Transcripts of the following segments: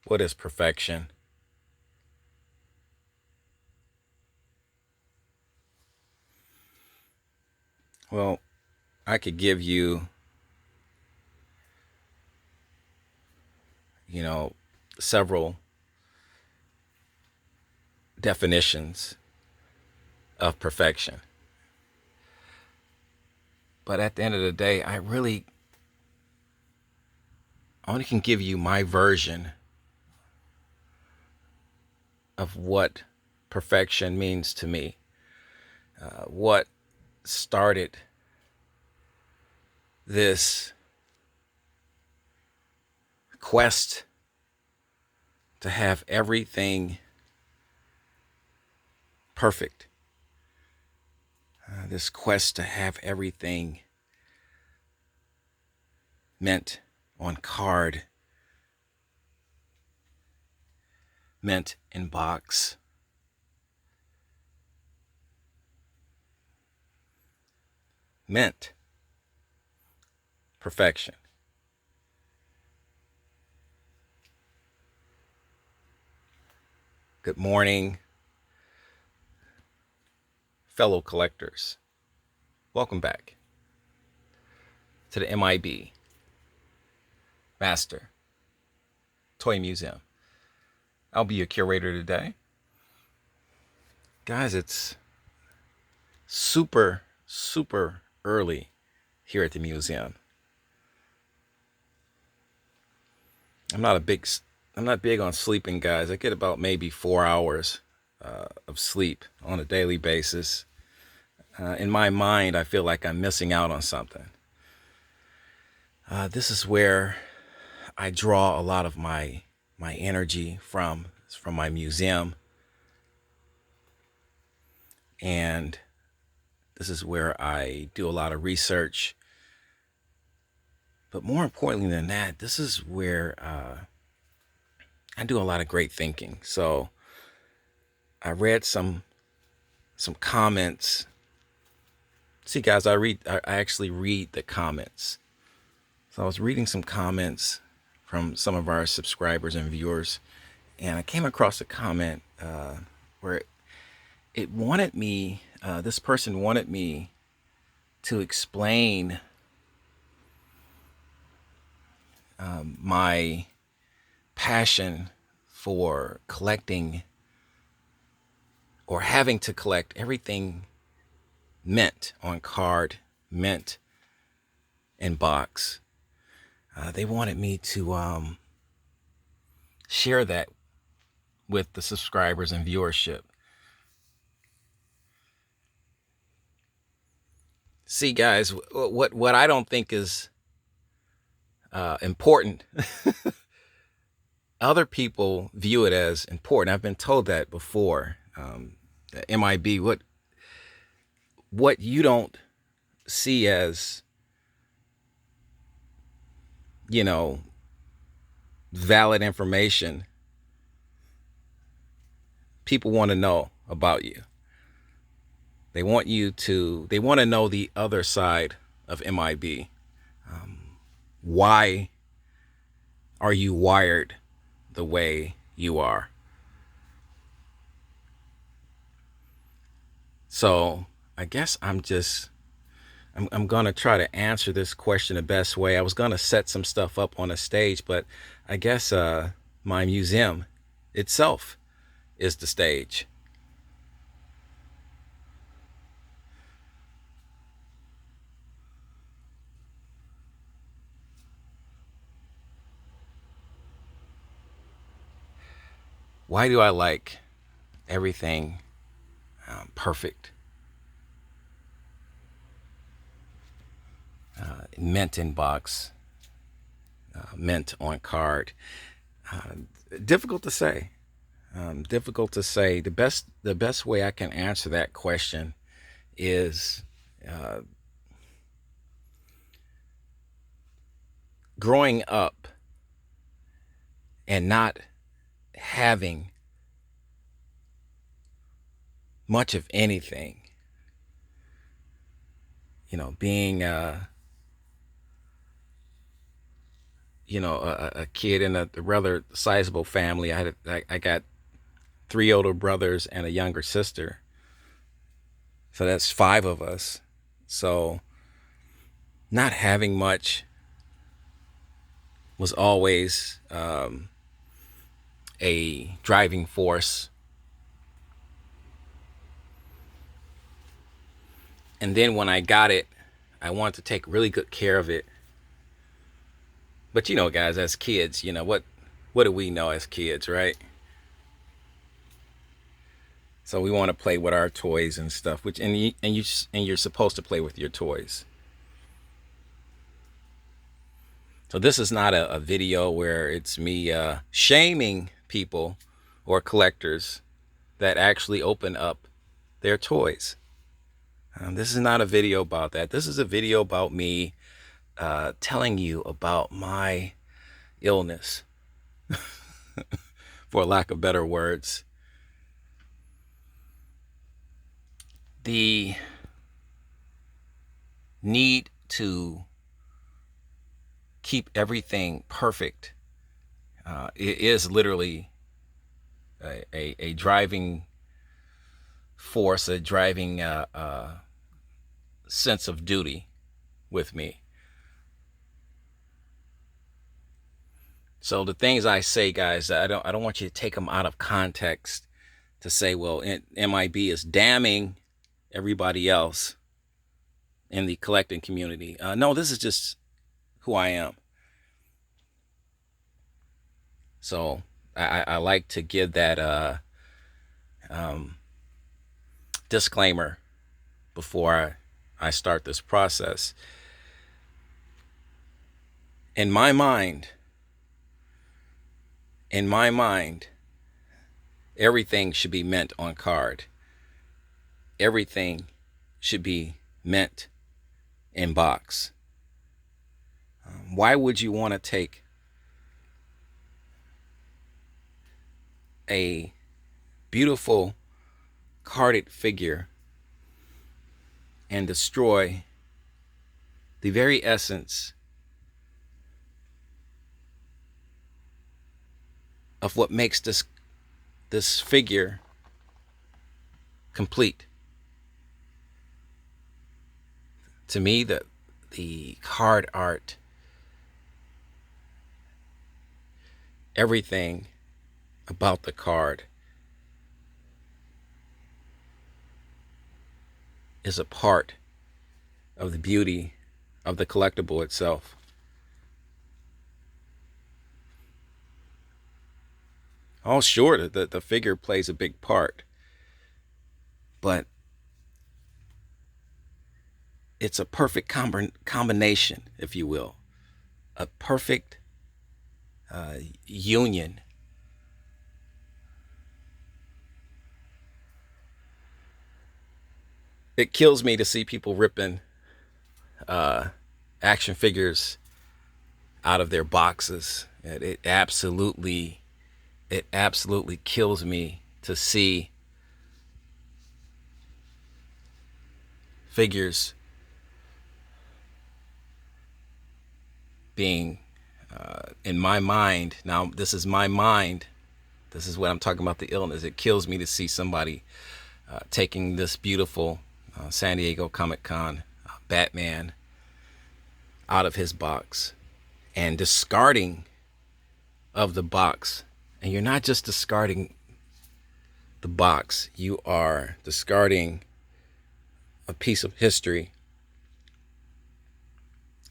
What is perfection? Well, I could give you, several definitions of perfection. But at the end of the day, I really only can give you my version of what perfection means to me. What started this quest to have everything perfect. This quest to have everything meant on card, meant in box. Meant perfection. Good morning, fellow collectors. Welcome back to the M.I.B. Master Toy Museum. I'll be your curator today. Guys, it's super early here at the museum. I'm not big on sleeping, guys. I get about maybe 4 hours of sleep on a daily basis. In my mind, I feel like I'm missing out on something. This is where I draw a lot of my energy from my museum. And this is where I do a lot of research. But more importantly than that, this is where I do a lot of great thinking. So I read some comments. See, guys, I actually read the comments. So I was reading some comments from some of our subscribers and viewers, and I came across a comment where it wanted me, this person wanted me to explain my passion for collecting or having to collect everything mint on card, mint in box. They wanted me to share that with the subscribers and viewership. See, guys, what I don't think is important, other people view it as important. I've been told that before. M.I.B. What you don't see as, valid information, people want to know about you. They want to know the other side of M.I.B. Why are you wired the way you are? So I guess I'm going to try to answer this question the best way. I was going to set some stuff up on a stage, but I guess my museum itself is the stage. Why do I like everything perfect? Mint in box, mint on card. Difficult to say. Difficult to say. The best way I can answer that question is growing up and not having much of anything. Being a kid in a rather sizable family. I got three older brothers and a younger sister. So that's five of us. So not having much was always a driving force. And then when I got it, I wanted to take really good care of it. But guys, as kids, what do we know as kids, right? So we want to play with our toys and stuff, and you're supposed to play with your toys. So this is not a video where it's me shaming people or collectors that actually open up their toys. This is not a video about that. This is a video about me telling you about my illness, for lack of better words. The need to keep everything perfect it is literally a driving force, a driving sense of duty with me. So the things I say, guys, I don't want you to take them out of context to say, well, M.I.B. is damning everybody else in the collecting community. No, this is just who I am. So I like to give that disclaimer before I start this process. In my mind, everything should be meant on card. Everything should be meant in box. Why would you want to take a beautiful carded figure and destroy the very essence of what makes this figure complete? To me, the card art, everything about the card is a part of the beauty of the collectible itself. Oh, sure, the figure plays a big part, but it's a perfect combination, if you will, a perfect union. It kills me to see people ripping action figures out of their boxes. It absolutely kills me to see figures being in my mind. Now, this is my mind. This is what I'm talking about, the illness. It kills me to see somebody taking this beautiful San Diego Comic-Con Batman out of his box and discarding of the box. And you're not just discarding the box, you are discarding a piece of history.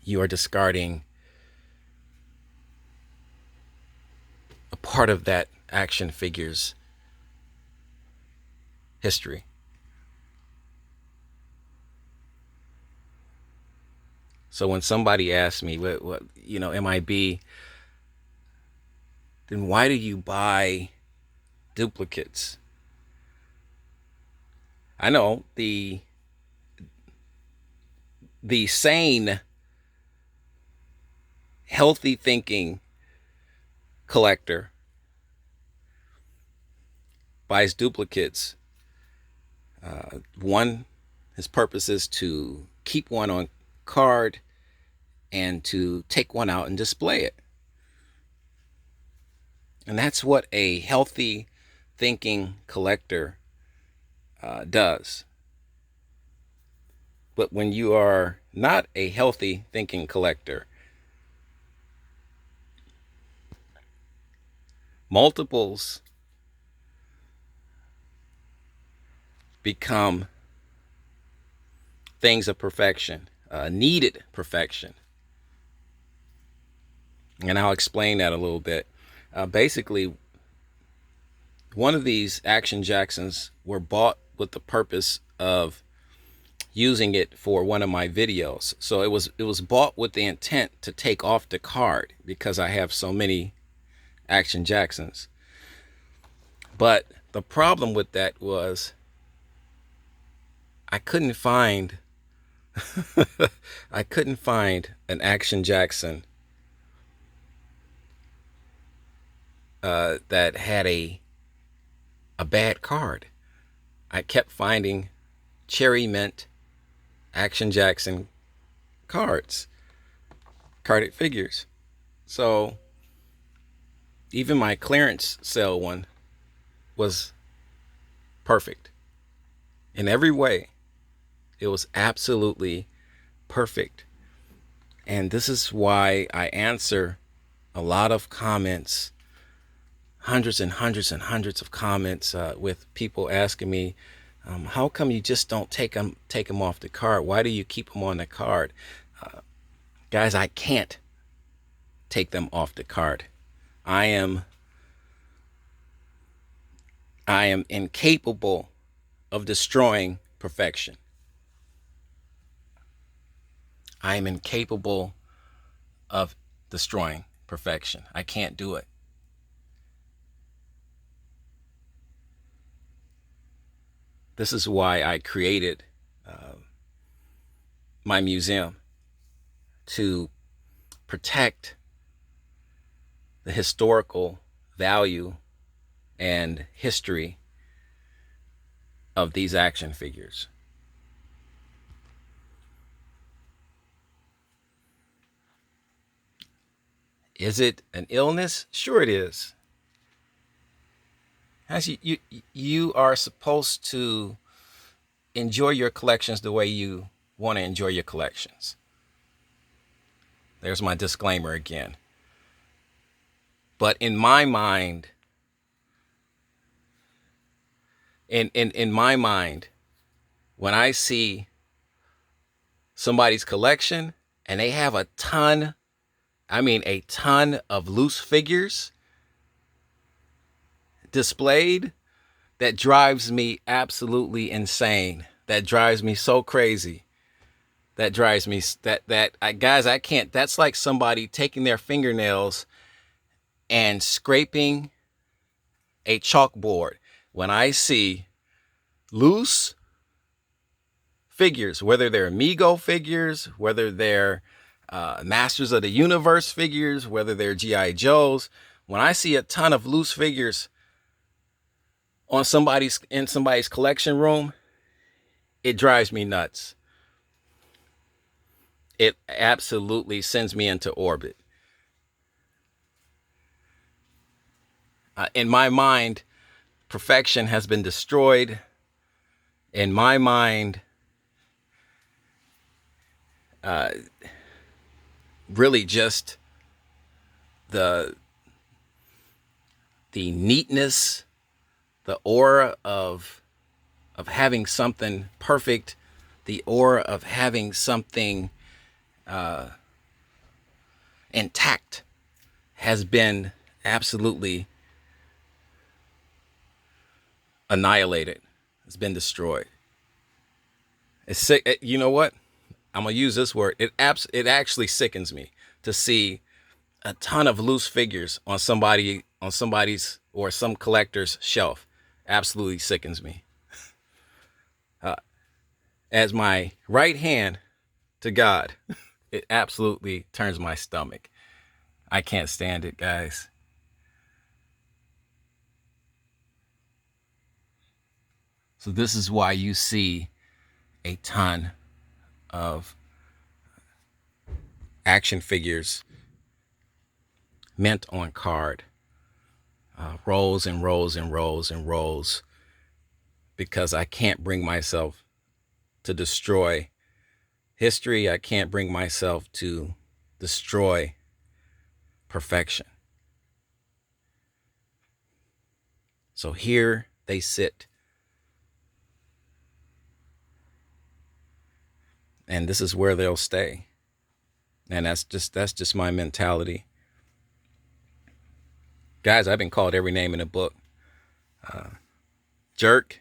You are discarding a part of that action figure's history. So when somebody asks me, what M.I.B., then why do you buy duplicates? I know the sane, healthy thinking collector buys duplicates. One, his purpose is to keep one on card and to take one out and display it. And that's what a healthy thinking collector does. But when you are not a healthy thinking collector, multiples become things of perfection, needed perfection. And I'll explain that a little bit. Basically, one of these Action Jacksons were bought with the purpose of using it for one of my videos. So it was bought with the intent to take off the card because I have so many Action Jacksons. But the problem with that was I couldn't find I couldn't find an Action Jackson that had a bad card. I kept finding cherry mint Action Jackson cards, carded figures. So even my clearance sale one was perfect in every way. It was absolutely perfect. And this is why I answer a lot of comments, hundreds and hundreds and hundreds of comments with people asking me, how come you just don't take them off the card? Why do you keep them on the card? Guys, I can't take them off the card. I am incapable of destroying perfection. I am incapable of destroying perfection. I can't do it. This is why I created my museum, to protect the historical value and history of these action figures. Is it an illness? Sure it is. As you are supposed to enjoy your collections the way you want to enjoy your collections. There's my disclaimer again. But in my mind, in my mind, when I see somebody's collection and they have a ton of loose figures displayed, that drives me absolutely insane. That drives me so crazy. That drives me guys, I can't. That's like somebody taking their fingernails and scraping a chalkboard. When I see loose figures, whether they're Mego figures, whether they're Masters of the Universe figures, whether they're G.I. Joes, when I see a ton of loose figures in somebody's collection room, it drives me nuts. It absolutely sends me into orbit. In my mind, perfection has been destroyed. In my mind, really just the neatness, the aura of having something perfect, the aura of having something intact has been absolutely annihilated. It's been destroyed. It's sick. You know what? I'm gonna use this word. It actually sickens me to see a ton of loose figures on somebody's or some collector's shelf. Absolutely sickens me. As my right hand to God, it absolutely turns my stomach. I can't stand it, guys. So this is why you see a ton of action figures mint on card. rows and rows and rows and rows, because I can't bring myself to destroy history. I can't bring myself to destroy perfection. So here they sit. And this is where they'll stay. And that's just my mentality. Guys, I've been called every name in the book. Jerk.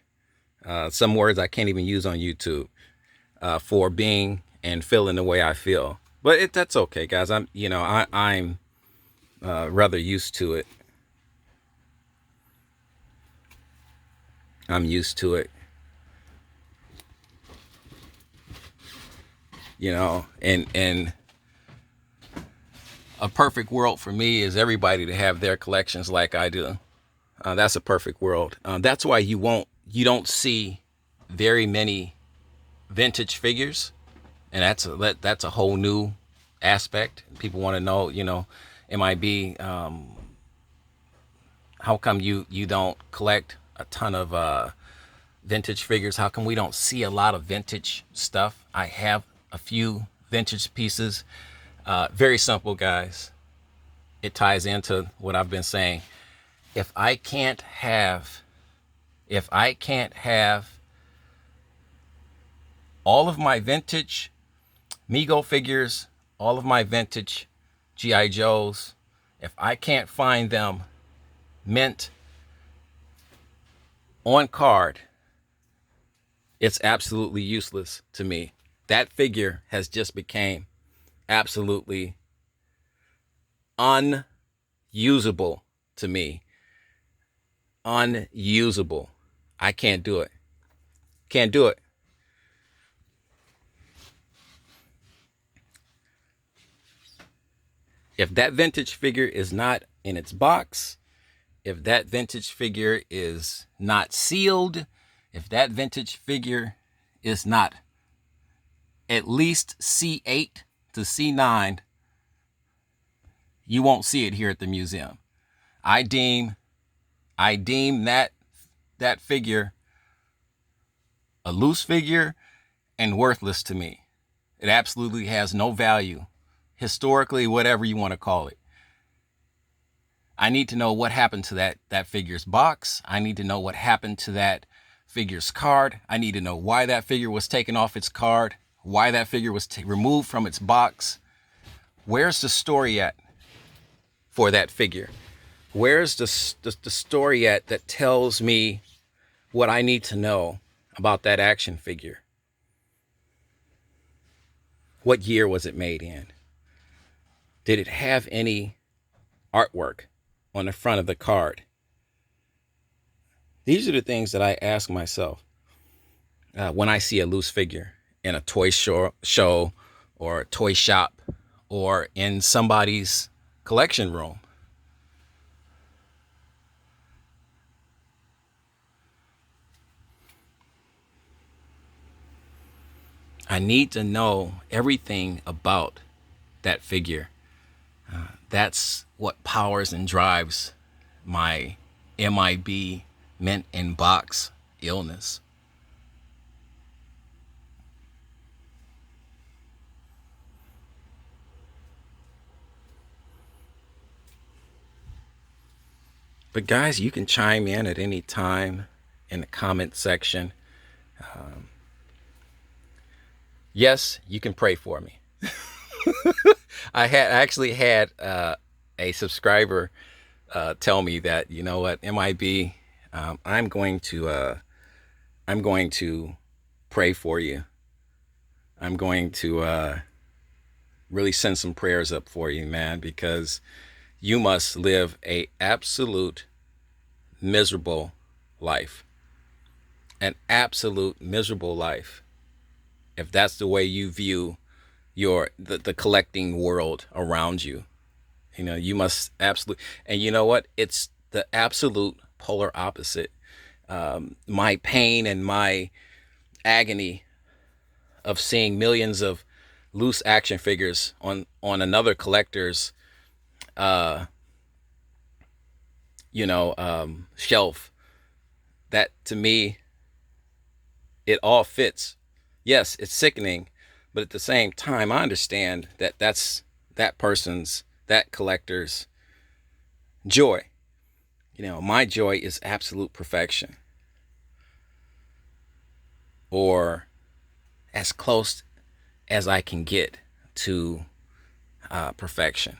Some words I can't even use on YouTube, for being and feeling the way I feel. But that's okay, guys. I'm rather used to it. I'm used to it. And a perfect world for me is everybody to have their collections like I do. That's a perfect world. That's why you don't see very many vintage figures, and that's a whole new aspect. People want to know, M.I.B, how come you don't collect a ton of vintage figures? How come we don't see a lot of vintage stuff? I have a few vintage pieces. Very simple, guys. It ties into what I've been saying. If I can't have all of my vintage Mego figures, all of my vintage G.I. Joes, if I can't find them mint on card, it's absolutely useless to me. That figure has just became absolutely unusable to me. Unusable. I can't do it. Can't do it. If that vintage figure is not in its box, if that vintage figure is not sealed, if that vintage figure is not at least C8 to C9, you won't see it here at the museum. I deem that figure a loose figure and worthless to me. It absolutely has no value, historically, whatever you want to call it. I need to know what happened to that figure's box. I need to know what happened to that figure's card. I need to know why that figure was taken off its card, why that figure was removed from its box. Where's the story at for that figure? Where's the story at that tells me what I need to know about that action figure? What year was it made in? Did it have any artwork on the front of the card? These are the things that I ask myself when I see a loose figure in a toy show or a toy shop or in somebody's collection room. I need to know everything about that figure. That's what powers and drives my M.I.B mint in box illness. But guys, you can chime in at any time in the comment section. Yes, you can pray for me. I actually had a subscriber tell me that, you know what, M.I.B, I'm going to pray for you. I'm going to really send some prayers up for you, man, because you must live a absolute miserable life. An absolute miserable life. If that's the way you view the collecting world around you. You must absolutely, and you know what? It's the absolute polar opposite. My pain and my agony of seeing millions of loose action figures on another collector's shelf, that to me, it all fits. Yes, it's sickening, but at the same time, I understand that that's that collector's joy. My joy is absolute perfection, or as close as I can get to perfection.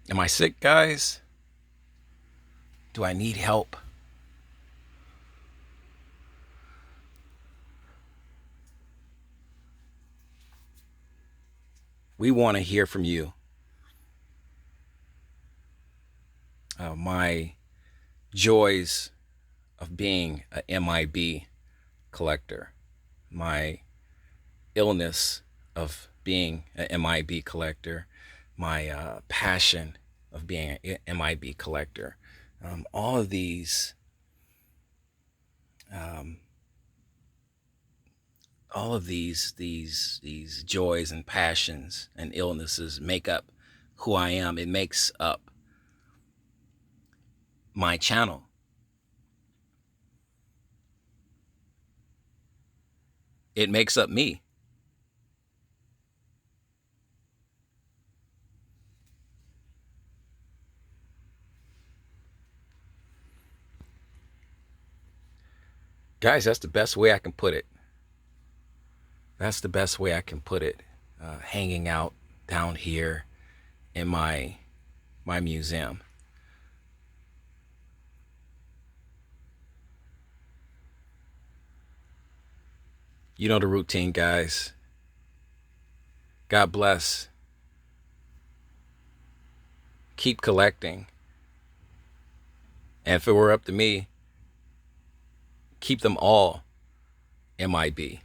Am I sick, guys? Do I need help? We want to hear from you. My joys of being a MIB collector, my illness of being an MIB collector, my passion of being an MIB collector. All of um, these joys and passions and illnesses make up who I am. It makes up my channel. It makes up me. Guys, that's the best way I can put it. That's the best way I can put it. Hanging out down here in my museum. You know the routine, guys. God bless. Keep collecting. And if it were up to me, keep them all MIB.